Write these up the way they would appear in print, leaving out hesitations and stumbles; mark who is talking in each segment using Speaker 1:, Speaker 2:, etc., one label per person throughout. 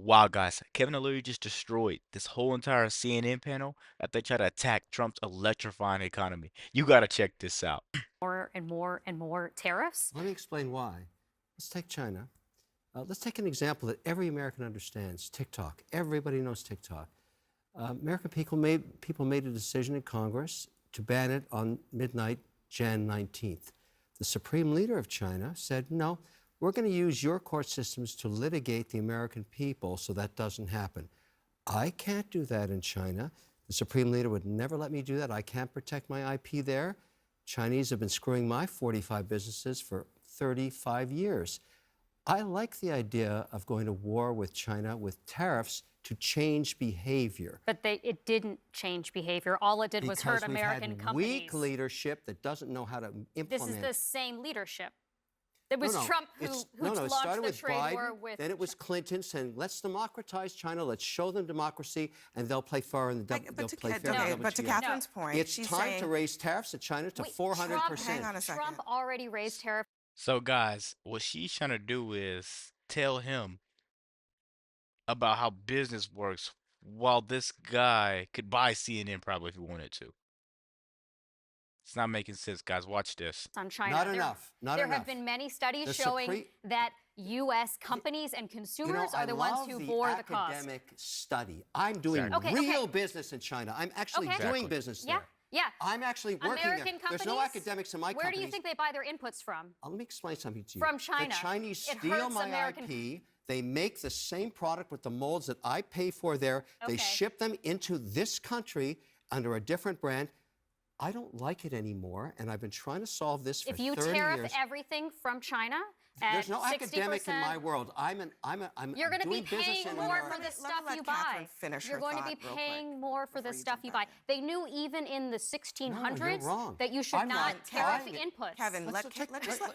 Speaker 1: Wow, guys, Kevin O'Leary just destroyed this whole entire CNN panel after they try to attack Trump's electrifying economy. You gotta check this out.
Speaker 2: More and more and more tariffs?
Speaker 3: Let me explain why. Let's take China. Let's take an example that every American understands, TikTok. Everybody knows TikTok. American people made a decision in Congress to ban it on midnight, Jan 19th. The supreme leader of China said, no, we're going to use your court systems to litigate the American people so that doesn't happen. I can't do that in China. The supreme leader would never let me do that. I can't protect my IP there. Chinese have been screwing my 45 businesses for 35 years. I like the idea of going to war with China with tariffs to change behavior.
Speaker 2: But it didn't change behavior. All it did was hurt American
Speaker 3: we've had
Speaker 2: companies.
Speaker 3: weak leadership that doesn't know how to implement.
Speaker 2: This is the same leadership. It was
Speaker 3: No,
Speaker 2: Trump who
Speaker 3: it
Speaker 2: launched
Speaker 3: started
Speaker 2: the
Speaker 3: with
Speaker 2: trade
Speaker 3: Biden,
Speaker 2: war with.
Speaker 3: then it was Clinton saying, let's democratize China, let's show them democracy, and they'll play fair in the
Speaker 4: But to
Speaker 3: WTO.
Speaker 4: Catherine's point,
Speaker 3: It's
Speaker 4: she's
Speaker 3: time
Speaker 4: saying,
Speaker 3: to raise tariffs at China to 400%.
Speaker 4: hang on a second.
Speaker 2: Trump already raised tariffs.
Speaker 1: So, guys, what she's trying to do is tell him about how business works while this guy could buy CNN probably if he wanted to. It's not making sense, guys. Watch this.
Speaker 2: On China.
Speaker 3: Not enough.
Speaker 2: There have been many studies showing that U.S. companies and consumers are the ones who bore the cost.
Speaker 3: Academic study. I'm doing real business in China. I'm actually doing business there.
Speaker 2: Yeah.
Speaker 3: I'm actually working
Speaker 2: American
Speaker 3: there. There's no academics in my company.
Speaker 2: Where do you think they buy their inputs from?
Speaker 3: Let me explain something to you.
Speaker 2: From China.
Speaker 3: The Chinese
Speaker 2: It
Speaker 3: steal
Speaker 2: hurts
Speaker 3: my
Speaker 2: American.
Speaker 3: IP. They make the same product with the molds that I pay for there. They ship them into this country under a different brand. I don't like it anymore, and I've been trying to solve this for 30 years.
Speaker 2: If you tariff everything from China at
Speaker 3: There's no
Speaker 2: 60%,
Speaker 3: academic in my world.
Speaker 2: you're going to be
Speaker 3: doing business
Speaker 2: paying
Speaker 3: in
Speaker 2: more
Speaker 3: America.
Speaker 2: for the stuff you buy. You're going to be paying more for the stuff you buy. They knew even in the 1600s that you should not tariff inputs.
Speaker 4: Kevin,
Speaker 3: let's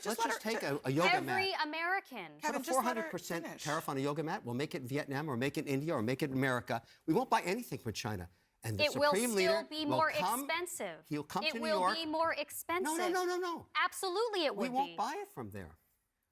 Speaker 3: just take a yoga mat.
Speaker 2: Every American.
Speaker 3: Put a 400% tariff on a yoga mat. We'll make it in Vietnam or make it in India or make it in America. We won't buy anything from China. And the Supreme Leader
Speaker 2: be more expensive.
Speaker 3: He'll come to New York.
Speaker 2: It will be more expensive.
Speaker 3: No.
Speaker 2: Absolutely, it would be.
Speaker 3: We won't buy it from there.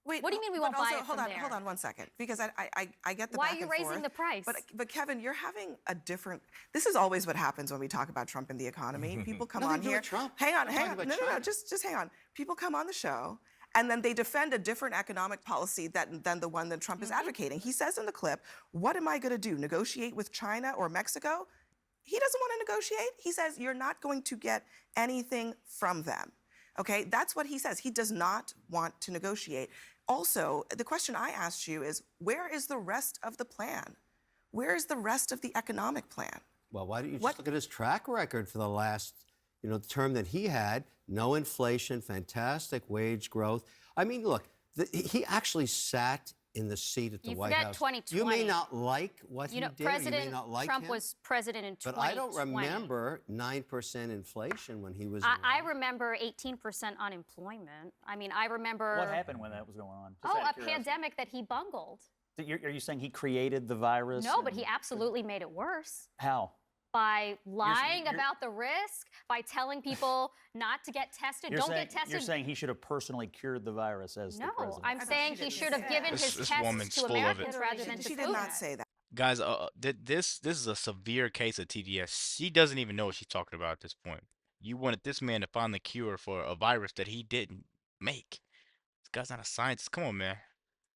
Speaker 4: Wait,
Speaker 2: what do you mean we won't buy it from there?
Speaker 4: Hold on one second, because I get the
Speaker 2: Why
Speaker 4: back
Speaker 2: are you
Speaker 4: and
Speaker 2: raising
Speaker 4: forth,
Speaker 2: the price?
Speaker 4: But Kevin, you're having a different. This is always what happens when we talk about Trump and the economy. People come on here.
Speaker 3: Trump.
Speaker 4: Hang on. No. Just hang on. People come on the show. And then they defend a different economic policy than the one that Trump is advocating. He says in the clip, what am I going to do, negotiate with China or Mexico? He doesn't want to negotiate. He says, you're not going to get anything from them. Okay, that's what he says. He does not want to negotiate. Also, the question I asked you is, where is the rest of the plan? Where is the rest of the economic plan?
Speaker 3: Well, why don't you just look at his track record for the last, the term that he had? No inflation, fantastic wage growth. I mean, look, he actually sat in the seat at the White House.
Speaker 2: 2020.
Speaker 3: You may not like what he did.
Speaker 2: President
Speaker 3: you may not like
Speaker 2: Trump
Speaker 3: him,
Speaker 2: was president in 2020.
Speaker 3: But I don't remember 9% inflation when he was
Speaker 2: I remember 18% unemployment. I mean, I remember...
Speaker 5: What happened when that was going on?
Speaker 2: A pandemic that he bungled.
Speaker 5: Are you saying he created the virus?
Speaker 2: No, but he absolutely made it worse.
Speaker 5: How?
Speaker 2: By lying about the risk, by telling people not to get tested, don't get tested.
Speaker 5: You're saying he should have personally cured the virus as the president?
Speaker 2: No, I'm saying he should have given his tests to Americans rather than to
Speaker 4: She did not say that.
Speaker 1: Guys, this is a severe case of TDS. She doesn't even know what she's talking about at this point. You wanted this man to find the cure for a virus that he didn't make. This guy's not a scientist. Come on, man.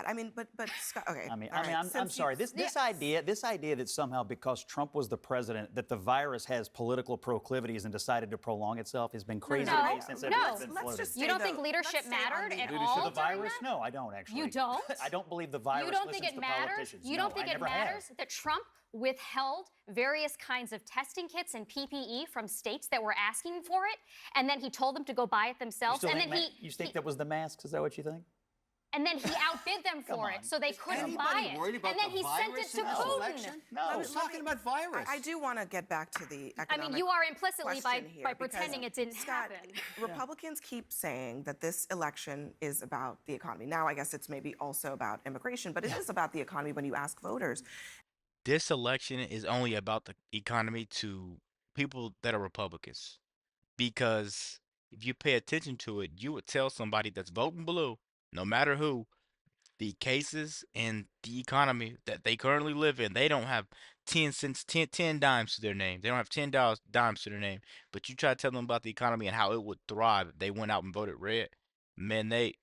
Speaker 4: I mean, but Scott, okay.
Speaker 5: I'm sorry. This idea that somehow because Trump was the president that the virus has political proclivities and decided to prolong itself has been crazy to me since it's been floated.
Speaker 2: You don't think leadership mattered at all?
Speaker 5: The virus? No, I don't actually.
Speaker 2: You don't?
Speaker 5: I don't believe the virus listens to politicians.
Speaker 2: You don't think it matters that Trump withheld various kinds of testing kits and PPE from states that were asking for it, and then he told them to go buy it themselves?
Speaker 5: You think that was the masks? Is that what you think?
Speaker 2: And then he outbid them for it, so they couldn't buy it. And then he sent it to Putin.
Speaker 3: No, I was talking about virus.
Speaker 4: I do want to get back to the economic.
Speaker 2: I mean, you are implicitly by pretending it didn't happen.
Speaker 4: Republicans keep saying that this election is about the economy. Now, I guess it's maybe also about immigration, but it is about the economy when you ask voters.
Speaker 1: This election is only about the economy to people that are Republicans. Because if you pay attention to it, you would tell somebody that's voting blue, no matter who, the cases and the economy that they currently live in, they don't have 10 cents, 10 dimes to their name. They don't have $10 dimes to their name. But you try to tell them about the economy and how it would thrive if they went out and voted red, man, they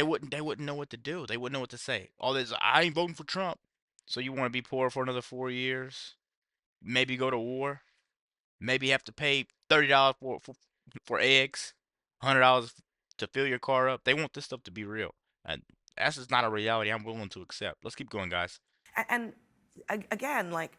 Speaker 1: wouldn't know what to do. They wouldn't know what to say. All this, I ain't voting for Trump. So you want to be poor for another 4 years? Maybe go to war? Maybe have to pay $30 for eggs, $100 to fill your car up. They want this stuff to be real, and that's just not a reality I'm willing to accept. Let's keep going, guys.
Speaker 4: And again, like,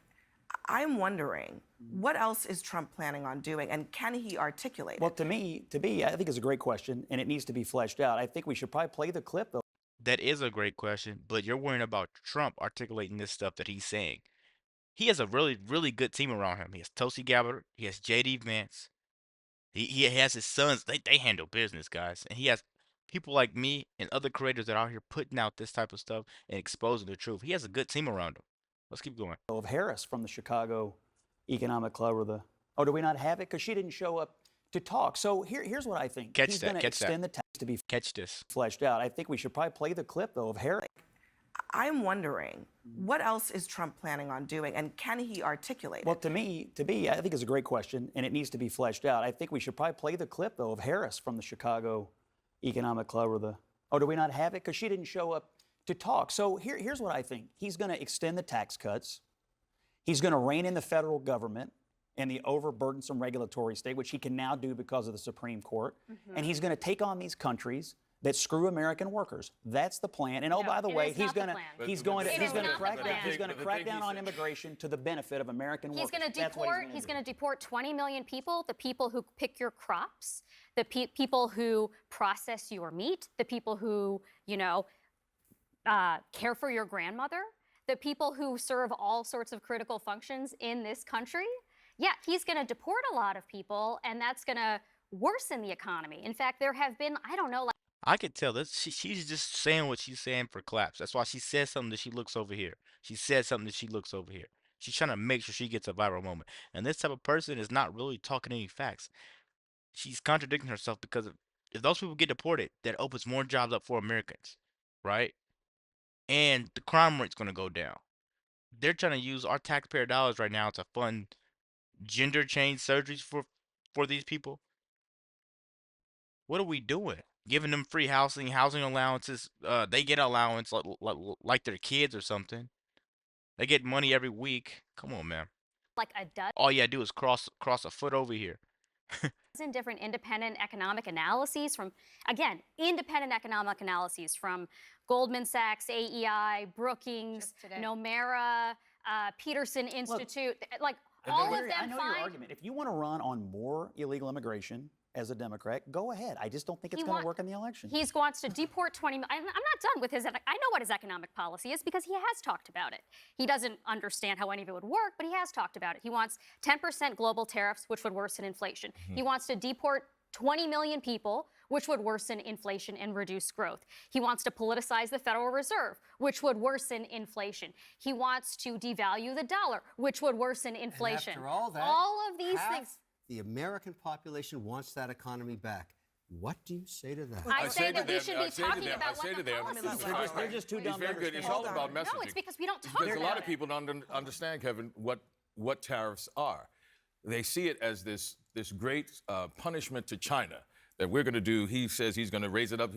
Speaker 4: I'm wondering, what else is Trump planning on doing, and can he articulate
Speaker 5: Well,
Speaker 4: it?
Speaker 5: to me, I think it's a great question, and it needs to be fleshed out. I think we should probably play the clip, though.
Speaker 1: That is a great question, but you're worrying about Trump articulating this stuff that he's saying. He has a really, really good team around him. He has Tulsi Gabbard. He has J.D. Vance. He has his sons. They handle business, guys. And he has people like me and other creators that are out here putting out this type of stuff and exposing the truth. He has a good team around him. Let's keep going.
Speaker 5: Of Harris from the Chicago Economic Club or the. Oh, do we not have it? Because she didn't show up to talk. So here's what I think.
Speaker 1: Catch
Speaker 5: He's
Speaker 1: that,
Speaker 5: going to
Speaker 1: catch that.
Speaker 5: extend the tax to be
Speaker 1: Catch this.
Speaker 5: fleshed out. I think we should probably play the clip, though, of Harris.
Speaker 4: I'm wondering, what else is Trump planning on doing, and can he articulate
Speaker 5: Well,
Speaker 4: it?
Speaker 5: to me, I think it's a great question, and it needs to be fleshed out. I think we should probably play the clip, though, of Harris from the Chicago Economic Club or the. Oh, do we not have it? Because she didn't show up to talk. So here's what I think. He's going to extend the tax cuts. He's going to rein in the federal government and the overburdensome regulatory state, which he can now do because of the Supreme Court. And he's going to take on these countries that screw American workers. That's the plan. And oh,
Speaker 2: No,
Speaker 5: by the
Speaker 2: it
Speaker 5: way,
Speaker 2: is
Speaker 5: he's
Speaker 2: not the
Speaker 5: going to
Speaker 2: plan.
Speaker 5: he's going to
Speaker 2: It
Speaker 5: he's
Speaker 2: is
Speaker 5: going to
Speaker 2: not the
Speaker 5: crack down
Speaker 2: plan.
Speaker 5: he's going to crack down on immigration to the benefit of American workers.
Speaker 2: He's going to
Speaker 5: That's what
Speaker 2: deport. He's going to deport 20 million people. The people who pick your crops, the people who process your meat, the people who care for your grandmother, the people who serve all sorts of critical functions in this country. Yeah, he's going to deport a lot of people, and that's going to worsen the economy. In fact, there have been, I don't know, like.
Speaker 1: I could tell this. She's just saying what she's saying for claps. That's why she says something that she looks over here. She said something that she looks over here. She's trying to make sure she gets a viral moment. And this type of person is not really talking any facts. She's contradicting herself because if those people get deported, that opens more jobs up for Americans, right? And the crime rate's going to go down. They're trying to use our taxpayer dollars right now to fund gender change surgeries for these people. What are we doing? Giving them free housing allowances. They get allowance like their kids or something. They get money every week. Come on, man.
Speaker 2: Like a dozen
Speaker 1: All you gotta do is cross a foot over here.
Speaker 2: different independent economic analyses from, again, independent economic analyses from Goldman Sachs, AEI, Brookings, Nomura, Peterson Institute, like all of them
Speaker 5: I know your
Speaker 2: find.
Speaker 5: argument. If you want to run on more illegal immigration as a Democrat, go ahead. I just don't think it's going to work in the election.
Speaker 2: He wants to deport 20 million. I'm not done with his. I know what his economic policy is because he has talked about it. He doesn't understand how any of it would work, but he has talked about it. He wants 10% global tariffs, which would worsen inflation. He wants to deport 20 million people, which would worsen inflation and reduce growth. He wants to politicize the Federal Reserve, which would worsen inflation. He wants to devalue the dollar, which would worsen inflation.
Speaker 3: And after all that,
Speaker 2: all of these
Speaker 3: half
Speaker 2: things.
Speaker 3: the American population wants that economy back. What do you say to that?
Speaker 2: I say that we should be talking about what the policies are.
Speaker 5: They're just too dumb
Speaker 6: He's
Speaker 5: to
Speaker 6: very good. It's
Speaker 5: understand.
Speaker 6: all about messaging.
Speaker 2: No, it's because we don't talk
Speaker 6: Because a
Speaker 2: about
Speaker 6: lot of
Speaker 2: it.
Speaker 6: people don't understand, Kevin, what tariffs are. They see it as this great punishment to China that we're going to do. He says he's going to raise it up.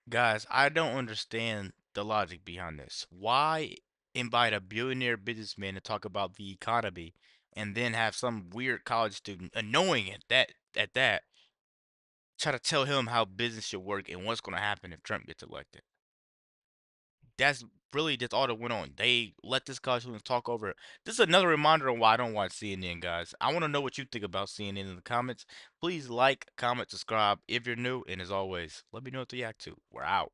Speaker 1: Guys, I don't understand the logic behind this. Why invite a billionaire businessman to talk about the economy and then have some weird college student, annoying at that, try to tell him how business should work and what's going to happen if Trump gets elected? That's really just all that went on. They let this college student talk over it. This is another reminder on why I don't watch CNN, guys. I want to know what you think about CNN in the comments. Please like, comment, subscribe if you're new, and as always, let me know what to react to. We're out.